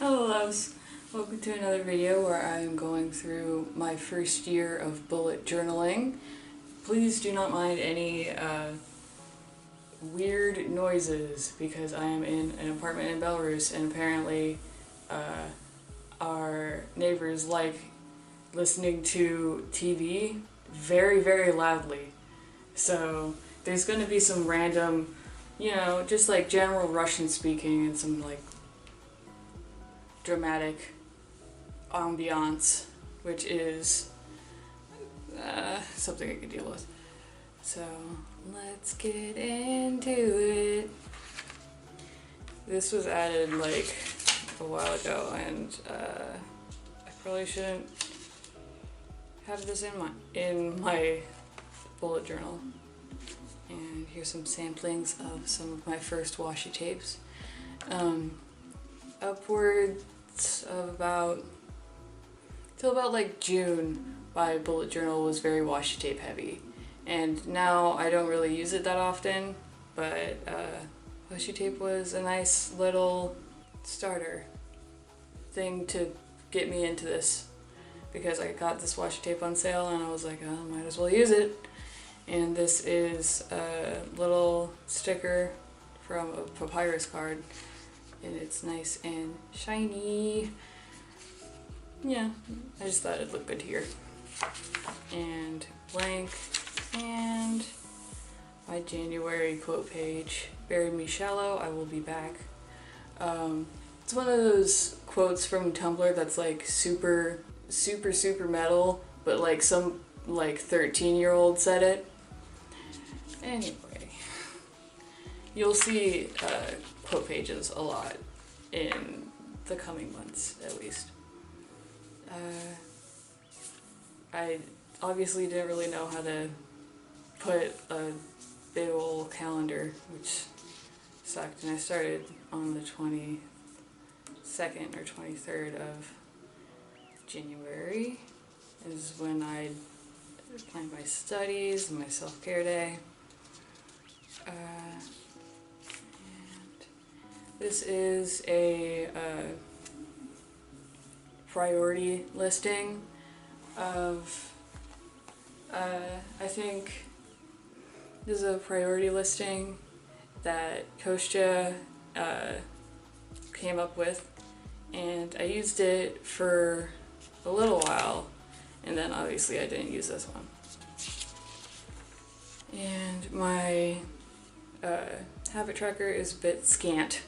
Hello loves! Welcome to another video where I am going through my first year of bullet journaling. Please do not mind any weird noises because I am in an apartment in Belarus and apparently our neighbors like listening to TV very, very loudly. So there's going to be some random, just like general Russian speaking and some like dramatic ambiance, which is something I could deal with. So let's get into it. This was added like a while ago, and I probably shouldn't have this in my bullet journal. And here's some samplings of some of my first washi tapes. Upwards of till about like June, my bullet journal was very washi tape heavy, and now I don't really use it that often, but washi tape was a nice little starter thing to get me into this, because I got this washi tape on sale and I was like, oh, might as well use it. And this is a little sticker from a papyrus card, and it's nice and shiny. Yeah, I just thought it'd look good here. And blank, and my January quote page. Bury me shallow, I will be back. It's one of those quotes from Tumblr that's like super, super, super metal, but like some like 13-year-old said it. Anyway, you'll see quote pages a lot in the coming months, at least. I obviously didn't really know how to put a big ol' calendar, which sucked, and I started on the 22nd or 23rd of January is when I planned my studies and my self-care day. And this is a priority listing of, I think this is a priority listing that Kostya came up with, and I used it for a little while, and then obviously I didn't use this one. And my habit tracker is a bit scant,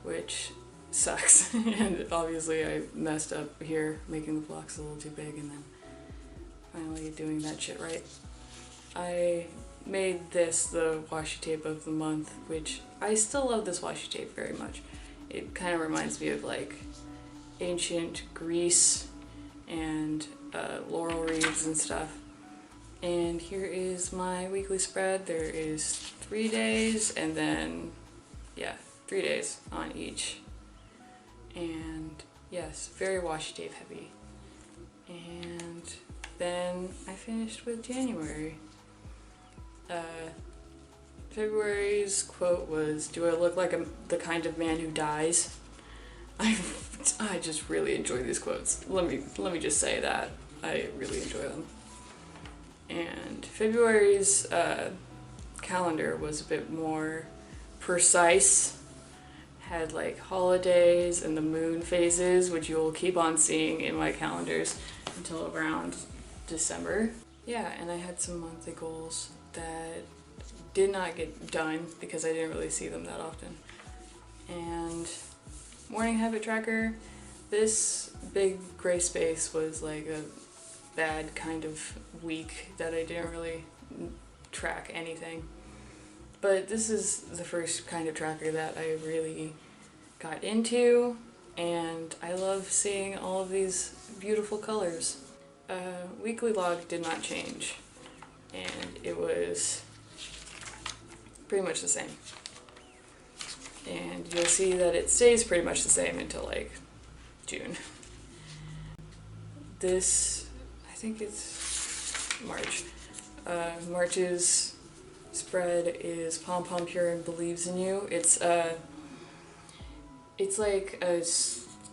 which sucks. And obviously I messed up here, making the blocks a little too big, and then finally doing that shit right. I made this the washi tape of the month, which I still love this washi tape very much. It kind of reminds me of like ancient Greece and laurel wreaths and stuff. And here is my weekly spread. There is 3 days, and then 3 days on each. And yes, very washi tape heavy. And then I finished with January. February's quote was, "Do I look like the kind of man who dies?" I just really enjoy these quotes. Let me just say that I really enjoy them. And February's calendar was a bit more precise. Had like holidays and the moon phases, which you'll keep on seeing in my calendars until around December. Yeah, and I had some monthly goals that did not get done because I didn't really see them that often. And morning habit tracker, this big gray space was like a bad kind of week that I didn't really track anything. But this is the first kind of tracker that I really got into, and I love seeing all of these beautiful colors. Weekly log did not change, and it was pretty much the same. And you'll see that it stays pretty much the same until like June. This, I think it's March. March's spread is Pom Pom Pure and Believes in You. It's like a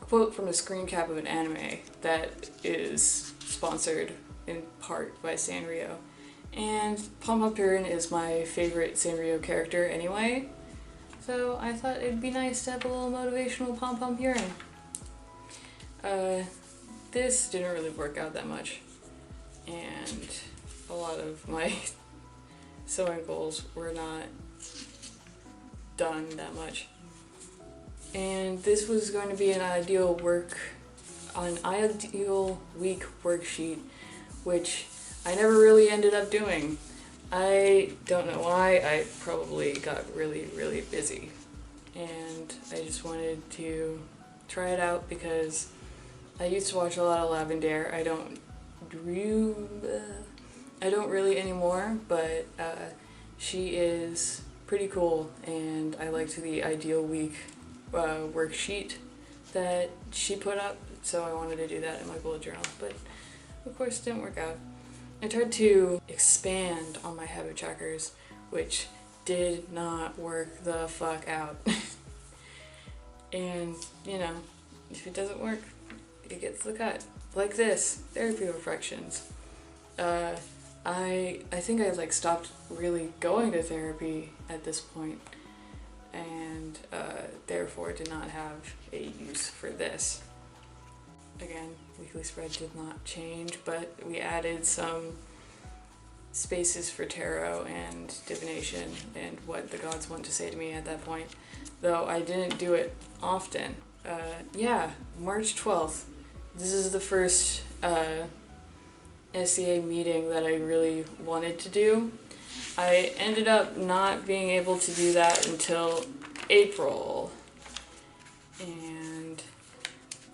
quote from a screen cap of an anime that is sponsored in part by Sanrio. And Pom Pom Purin is my favorite Sanrio character anyway, so I thought it'd be nice to have a little motivational Pom Pom Purin. This didn't really work out that much, and a lot of my sewing goals were not done that much. And this was going to be an ideal week worksheet, which I never really ended up doing. I don't know why. I probably got really, really busy, and I just wanted to try it out because I used to watch a lot of Lavender. I don't really anymore, but she is pretty cool, and I liked the ideal week worksheet that she put up, so I wanted to do that in my bullet journal, but of course it didn't work out. I tried to expand on my habit trackers, which did not work the fuck out. And, you know, if it doesn't work, it gets the cut. Like this, therapy reflections. I think I like stopped really going to therapy at this point, and therefore did not have a use for this. Again, weekly spread did not change, but we added some spaces for tarot and divination and what the gods want to say to me at that point, though I didn't do it often. Yeah, March 12th. This is the first SCA meeting that I really wanted to do. I ended up not being able to do that until April, and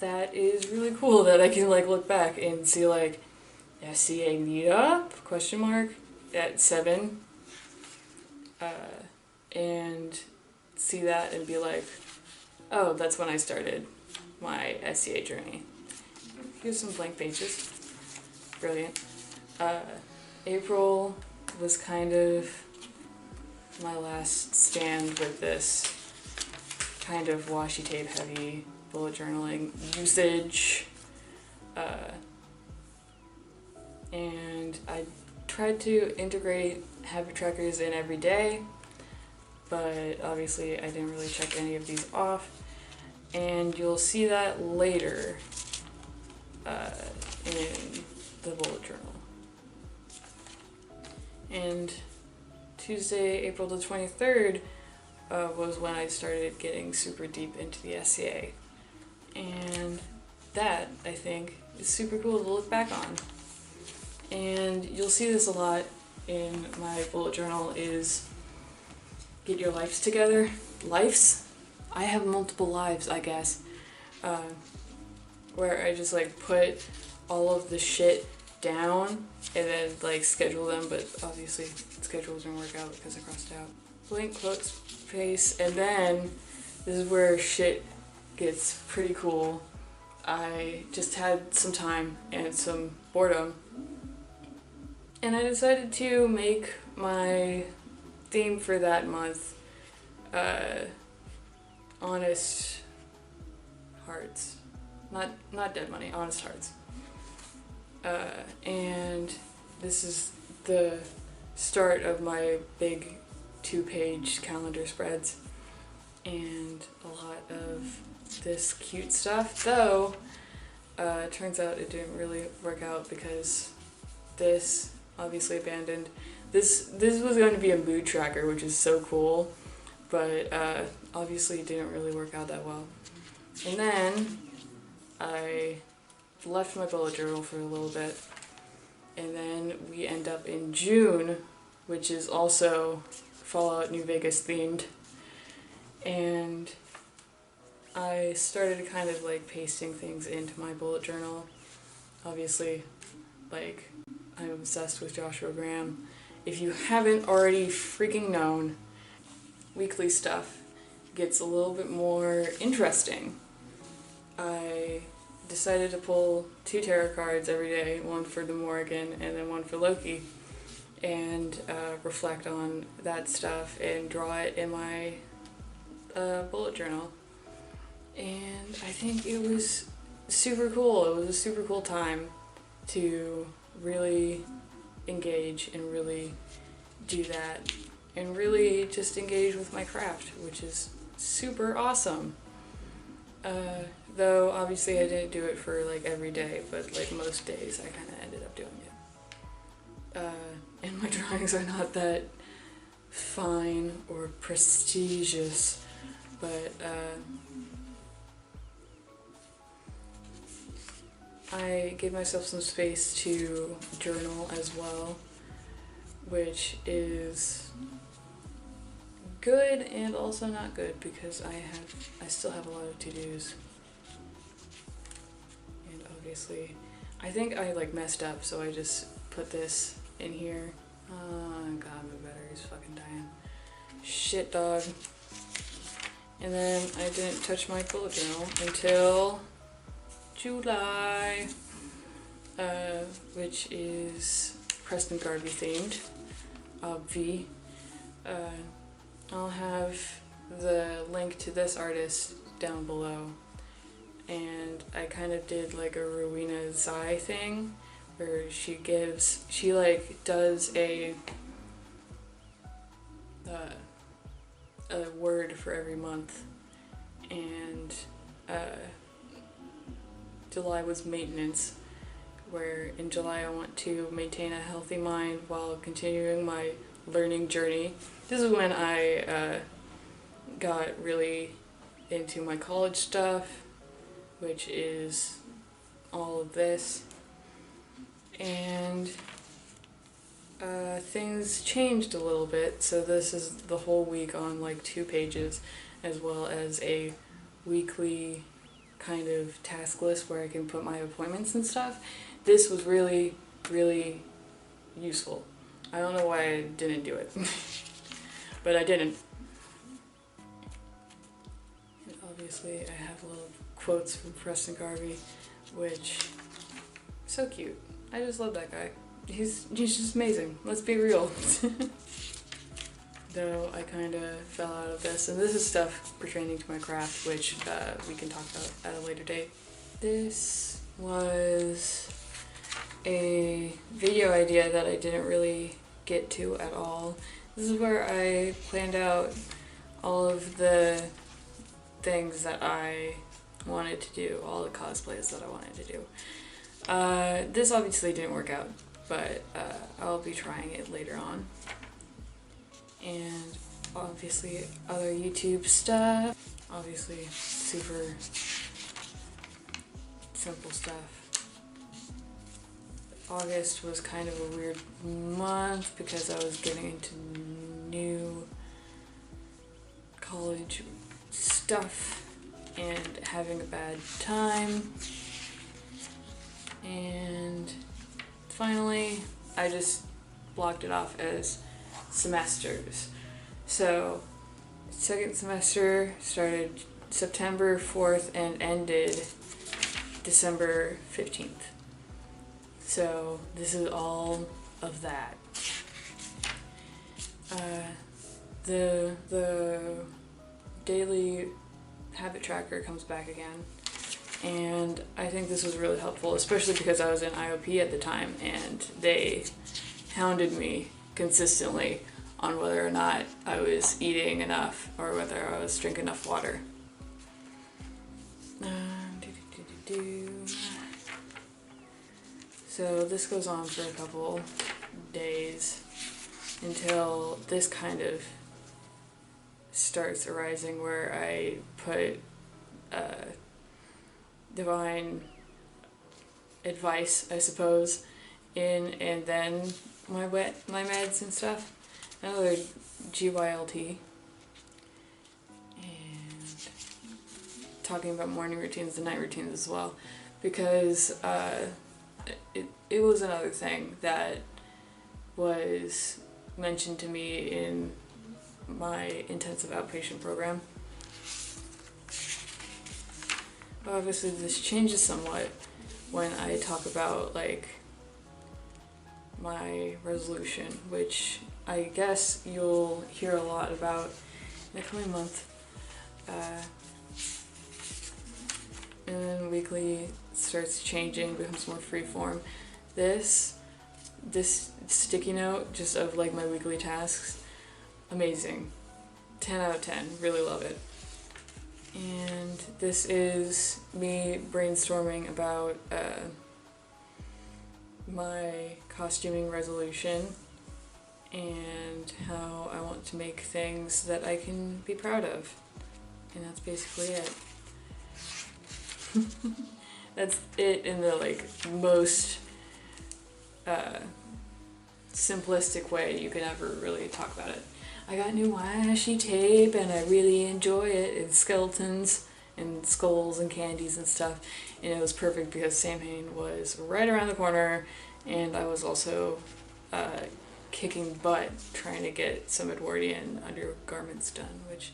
that is really cool that I can like look back and see like SCA meetup at 7 and see that and be like, oh, that's when I started my SCA journey. Here's some blank pages. Brilliant. April was kind of my last stand with this kind of washi tape heavy bullet journaling usage, and I tried to integrate habit trackers in every day, but obviously I didn't really check any of these off, and you'll see that later in the bullet journal. And Tuesday, April the 23rd, was when I started getting super deep into the SCA. And that, I think, is super cool to look back on. And you'll see this a lot in my bullet journal is get your lives together. Lives? I have multiple lives, I guess. Where I just like put all of the shit down and then like schedule them, but obviously schedules didn't work out because I crossed out. Blank quote space, and then this is where shit gets pretty cool. I just had some time and some boredom, and I decided to make my theme for that month honest hearts. Not dead money, honest hearts. And this is the start of my big 2-page calendar spreads, and a lot of this cute stuff, though it turns out it didn't really work out because this obviously abandoned. This was going to be a mood tracker, which is so cool, but obviously it didn't really work out that well. And then I left my bullet journal for a little bit, and then we end up in June, which is also Fallout New Vegas themed, and I started kind of like pasting things into my bullet journal. Obviously, like, I'm obsessed with Joshua Graham. If you haven't already freaking known, weekly stuff gets a little bit more interesting. I decided to pull 2 tarot cards every day, one for the Morrigan and then one for Loki, and reflect on that stuff and draw it in my bullet journal. And I think it was super cool. It was a super cool time to really engage and really do that and really just engage with my craft, which is super awesome. Though obviously I didn't do it for like every day, but like most days I kind of ended up doing it. And my drawings are not that fine or prestigious, but I gave myself some space to journal as well, which is good and also not good because I still have a lot of to-dos. And obviously, I think I like messed up, so I just put this in here. Oh god, my battery's fucking dying. Shit, dog. And then I didn't touch my bullet journal until July, which is Preston Garvey themed, obvi. I'll have the link to this artist down below, and I kind of did like a Rowena Zai thing, where she like does a word for every month, and July was maintenance, where in July I want to maintain a healthy mind while continuing my learning journey. This is when I got really into my college stuff, which is all of this, and things changed a little bit, so this is the whole week on like 2 pages, as well as a weekly kind of task list where I can put my appointments and stuff. This was really, really useful. I don't know why I didn't do it, but I didn't. And obviously I have little quotes from Preston Garvey, which, so cute. I just love that guy. He's just amazing. Let's be real. Though I kind of fell out of this, and this is stuff pertaining to my craft, which we can talk about at a later date. This was a video idea that I didn't really get to at all. This is where I planned out all of the things that I wanted to do, all the cosplays that I wanted to do. This obviously didn't work out, but I'll be trying it later on. And obviously other YouTube stuff, obviously super simple stuff. August was kind of a weird month because I was getting into new college stuff and having a bad time. And finally, I just blocked it off as semesters. So, second semester started September 4th and ended December 15th. So, this is all of that. The daily habit tracker comes back again, and I think this was really helpful, especially because I was in IOP at the time and they hounded me consistently on whether or not I was eating enough or whether I was drinking enough water. So this goes on for a couple days until this kind of starts arising, where I put divine advice, I suppose, in, and then my meds and stuff. Another GYLT. And talking about morning routines and night routines as well, because it was another thing that was mentioned to me in my intensive outpatient program. Obviously this changes somewhat when I talk about like my resolution, which I guess you'll hear a lot about in the coming month. weekly starts changing, becomes more freeform. This sticky note just of like my weekly tasks, amazing. 10 out of 10, really love it. And this is me brainstorming about my costuming resolution and how I want to make things that I can be proud of. And that's basically it. That's it in the like most simplistic way you can ever really talk about it. I got new washi tape and I really enjoy it. It's skeletons and skulls and candies and stuff, and it was perfect because Samhain was right around the corner, and I was also kicking butt trying to get some Edwardian undergarments done, which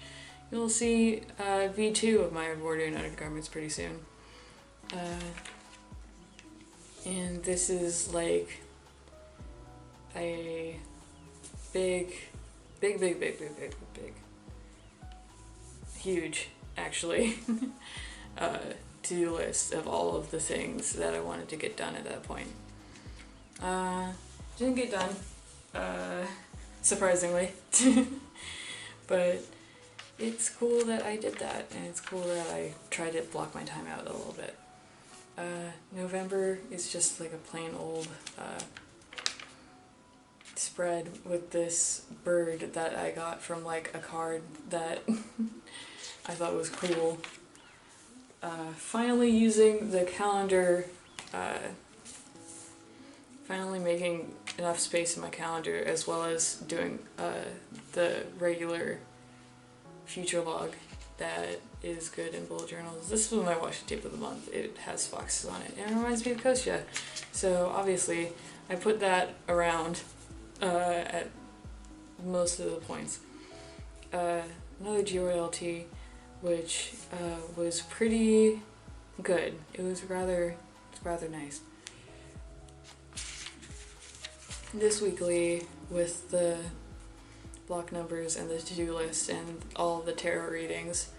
you'll see V2 of my Edwardian undergarments pretty soon. And this is like a big, huge, actually, to-do list of all of the things that I wanted to get done at that point. Didn't get done, surprisingly, but it's cool that I did that, and it's cool that I tried to block my time out a little bit. November is just like a plain old spread with this bird that I got from like a card that I thought was cool. Finally using the calendar, finally making enough space in my calendar, as well as doing the regular future log that is good in bullet journals. This was my washi tape of the month. It has foxes on it, and it reminds me of Kostya. So obviously I put that around at most of the points. Another GYLT, which was pretty good. It was rather nice. This weekly, with the block numbers and the to-do list and all the tarot readings,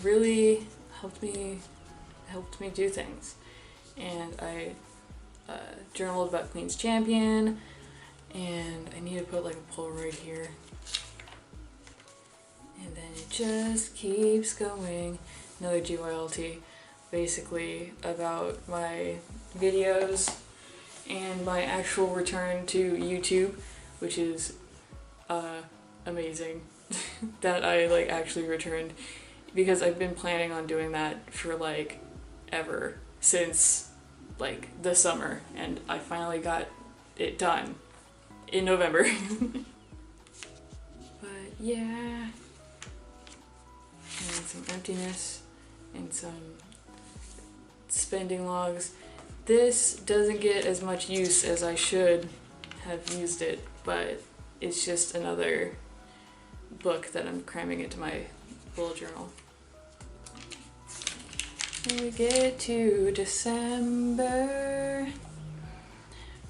really helped me do things. And I journaled about Queen's Champion, and I need to put like a Polaroid here. And then it just keeps going. Another GYLT, basically about my videos and my actual return to YouTube, which is amazing that I like actually returned, because I've been planning on doing that for like ever, since like the summer, and I finally got it done in November. But yeah, and some emptiness and some spending logs. This doesn't get as much use as I should have used it, but it's just another book that I'm cramming into my bullet journal. And we get to December.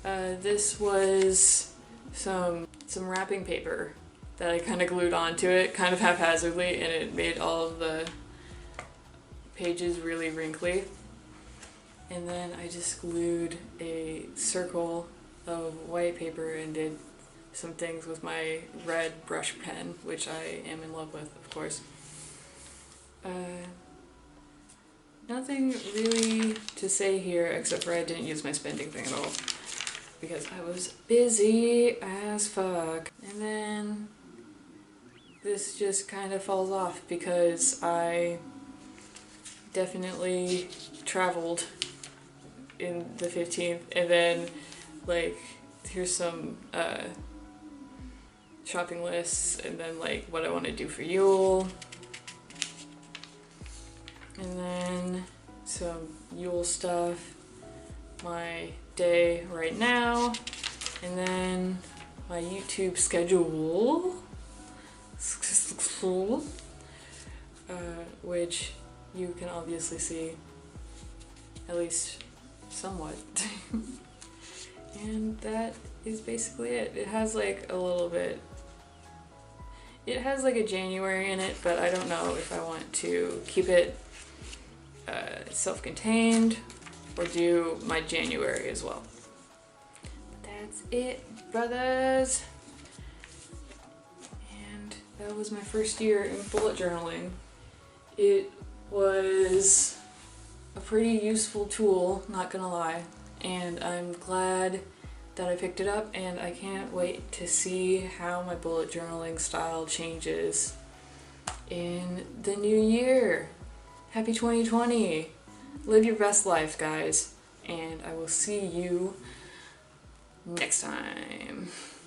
This was some wrapping paper that I kind of glued onto it, kind of haphazardly, and it made all of the pages really wrinkly. And then I just glued a circle of white paper and did some things with my red brush pen, which I am in love with, of course. Nothing really to say here, except for I didn't use my spending thing at all, because I was busy as fuck. And then this just kind of falls off because I definitely traveled in the 15th, and then like here's some shopping lists, and then like what I want to do for Yule, and then some Yule stuff, my day right now, and then my YouTube schedule, which you can obviously see, at least somewhat. And that is basically it. It has like a little bit, it has like a January in it, but I don't know if I want to keep it self-contained, or do my January as well. That's it, brothers. And that was my first year in bullet journaling. It was a pretty useful tool, not gonna lie, and I'm glad that I picked it up, and I can't wait to see how my bullet journaling style changes in the new year. Happy 2020! Live your best life, guys, and I will see you next time.